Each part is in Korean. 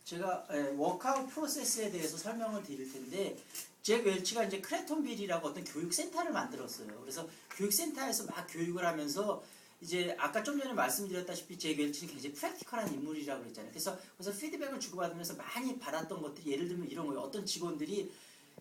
제가 워크아웃 프로세스에 대해서 설명을 드릴 텐데, 잭 웰치가 이제 크레톤빌이라고 어떤 교육센터를 만들었어요. 그래서 교육센터에서 막 교육을 하면서 이제 아까 좀 전에 말씀드렸다시피 잭 웰치는 굉장히 프랙티컬한 인물이라고 그랬잖아요. 그래서 피드백을 주고받으면서 많이 받았던 것들이, 예를 들면 이런 거예요. 어떤 직원들이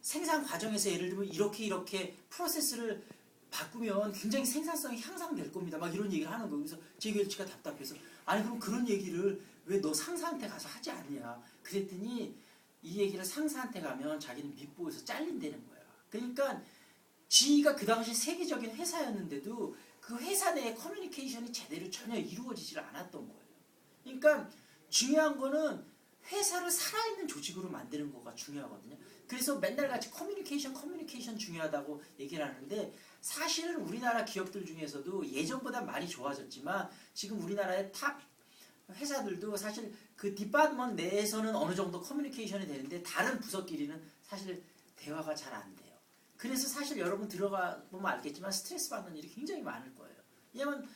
생산 과정에서 예를 들면 이렇게 프로세스를 바꾸면 굉장히 생산성이 향상될 겁니다. 막 이런 얘기를 하는 거예요. 그래서 잭 웰치가 답답해서, 아니 그럼 그런 얘기를 왜 너 상사한테 가서 하지 않냐. 그랬더니 이 얘기를 상사한테 가면 자기는 밑보에서 잘린다는 거야. 그러니까 지가 그 당시 세계적인 회사였는데도 그 회사 내의 커뮤니케이션이 제대로 전혀 이루어지질 않았던 거예요. 그러니까 중요한 거는 회사를 살아있는 조직으로 만드는 거가 중요하거든요. 그래서 맨날 같이 커뮤니케이션 중요하다고 얘기를 하는데, 사실은 우리나라 기업들 중에서도 예전보다 많이 좋아졌지만 지금 우리나라의 탑 회사들도 사실 그 디파트먼트 내에서는 어느 정도 커뮤니케이션이 되는데 다른 부서끼리는 사실 대화가 잘 안 돼요. 그래서 사실 여러분 들어가 보면 알겠지만 스트레스 받는 일이 굉장히 많을 거예요. 왜냐면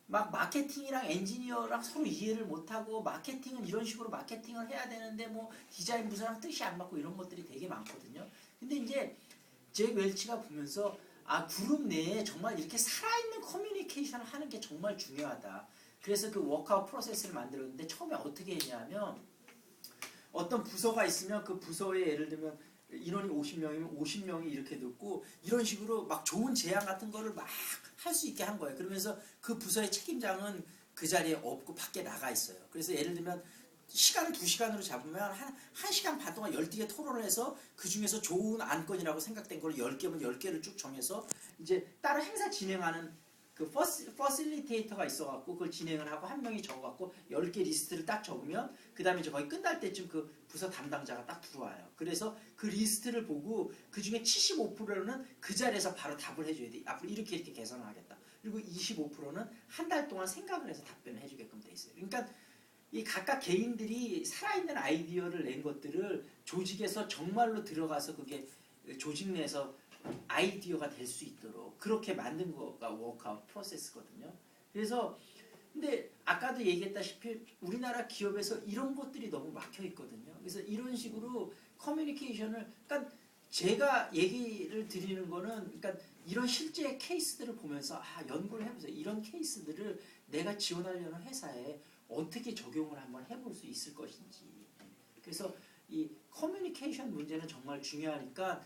막 마케팅이랑 엔지니어랑 서로 이해를 못하고, 마케팅은 이런 식으로 마케팅을 해야 되는데 뭐 디자인 부서랑 뜻이 안 맞고 이런 것들이 되게 많거든요. 근데 이제 잭 웰치가 보면서 그룹 내에 정말 이렇게 살아있는 커뮤니케이션을 하는 게 정말 중요하다. 그래서 그 워크아웃 프로세스를 만들었는데, 처음에 어떻게 했냐면 어떤 부서가 있으면 그 부서에 예를 들면 인원이 50명이면 50명이 이렇게 듣고 이런 식으로 막 좋은 제안 같은 거를 막 할 수 있게 한 거예요. 그러면서 그 부서의 책임장은 그 자리에 없고 밖에 나가 있어요. 그래서 예를 들면 시간을 2시간으로 잡으면 한 1시간 반 동안 12개 토론을 해서 그 중에서 좋은 안건이라고 생각된 걸 10개면 10개를 쭉 정해서 이제 따로 행사 진행하는 그 퍼실리테이터가 있어갖고 그걸 진행을 하고, 한 명이 적어갖고 10개 리스트를 딱 적으면 그 다음에 이제 거의 끝날 때쯤 그 부서 담당자가 딱 들어와요. 그래서 그 리스트를 보고 그 중에 75%는 그 자리에서 바로 답을 해줘야 돼. 앞으로 이렇게 개선을 하겠다. 그리고 25%는 한 달 동안 생각을 해서 답변을 해주게끔 돼 있어요. 그러니까 이 각각 개인들이 살아있는 아이디어를 낸 것들을 조직에서 정말로 들어가서 그게 조직 내에서 아이디어가 될 수 있도록 그렇게 만든 거가 워크아웃 프로세스거든요. 그래서 근데 아까도 얘기했다시피 우리나라 기업에서 이런 것들이 너무 막혀 있거든요. 그래서 이런 식으로 커뮤니케이션을, 그러니까 제가 얘기를 드리는 거는, 그러니까 이런 실제 케이스들을 보면서 연구를 해보세요. 이런 케이스들을 내가 지원하려는 회사에 어떻게 적용을 한번 해볼 수 있을 것인지. 그래서 이 커뮤니케이션 문제는 정말 중요하니까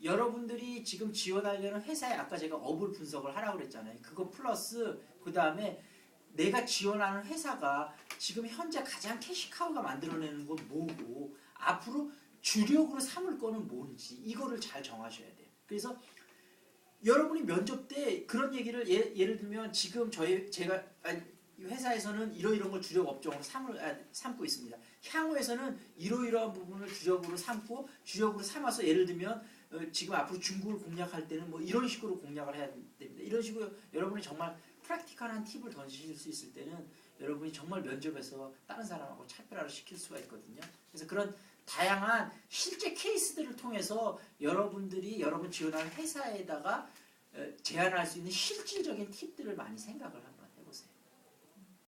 여러분들이 지금 지원하려는 회사에 아까 제가 업을 분석을 하라고 그랬잖아요. 그거 플러스 그 다음에 내가 지원하는 회사가 지금 현재 가장 캐시카우가 만들어내는 건 뭐고 앞으로 주력으로 삼을 거는 뭔지 이거를 잘 정하셔야 돼요. 그래서 여러분이 면접 때 그런 얘기를 예를 들면 지금 제가 회사에서는 이러이러한 걸 주력 업종으로 삼고 있습니다. 향후에서는 이러이러한 부분을 주력으로 삼고 주력으로 삼아서 예를 들면 지금 앞으로 중국을 공략할 때는 뭐 이런 식으로 공략을 해야 됩니다. 이런 식으로 여러분이 정말 프랙티컬한 팁을 던지실 수 있을 때는 여러분이 정말 면접에서 다른 사람하고 차별화를 시킬 수가 있거든요. 그래서 그런 다양한 실제 케이스들을 통해서 여러분들이 여러분 지원하는 회사에다가 제안할 수 있는 실질적인 팁들을 많이 생각을 합니다.